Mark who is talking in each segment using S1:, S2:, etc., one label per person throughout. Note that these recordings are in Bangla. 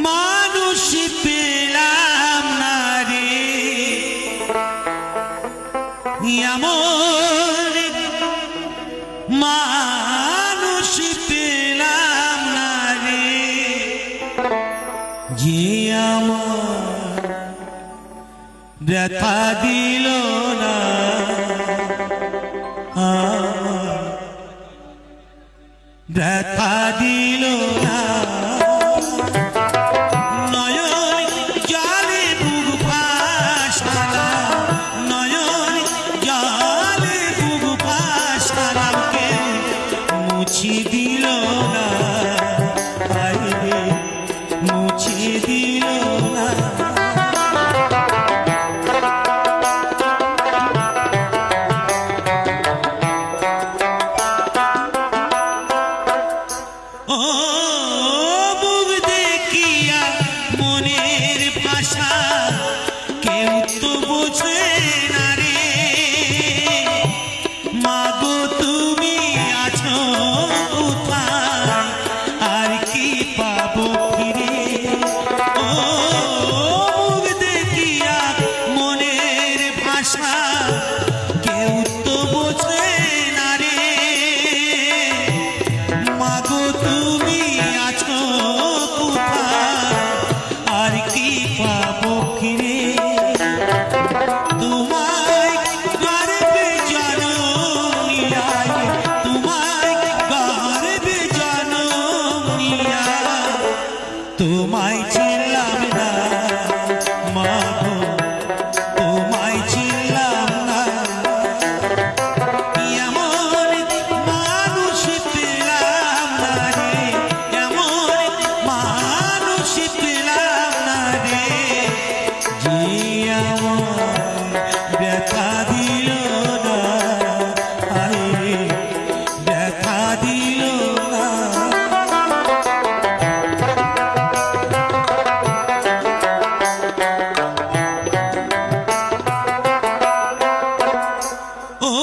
S1: মানুষ পেলাম না রে, এমন মানুষ পেলাম না রে, যে আমার ব্যথা দিল না, ব্যথা দিল না। মুছে দিল না, মুছে দিল না। ও বুক দেখিয়া মনের ভাষা কেউ তো বোঝে না রে, মাগো তুমি আছো কোথায়, আর কি পাবো ফিরে। ও মুখ দেখিয়া মনের ভাষা কেউ তো বোঝে না রে, মাগো তুমি আছো কোথায়, আর কি পাবো ফিরে। তোমায় গর্বে জনম নিয়ায়, তোমায় গর্বে জনম নিয়া, তোমায় চিনলাম না মাগো, তোমায় চিনলাম না। এমন মানুষ পেলাম না রে, এমন মানুষ পেলাম না রে, যে আমার ব্যথা দিল না, ব্যথা দিল না। ও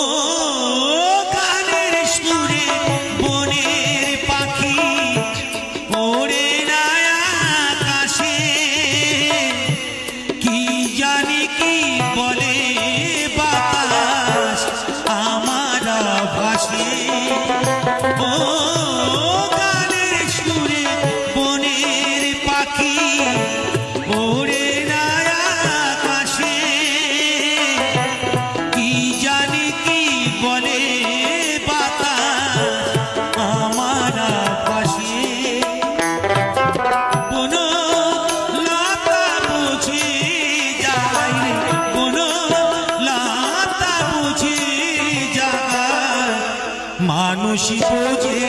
S1: গানের সুরে বনের পাখি ওড়ে না আকাশে, কি জানি কি বলে বাতাস আমার ভাসে। ও গানের সুরে বনের পাখি ওড়ে না আকাশে, কি জানি কি বলে বাতাস আমার ভাসে। কোনো লতা বুঝে যায়, কোনো লতা বুঝে যায়, মানুষ বোঝে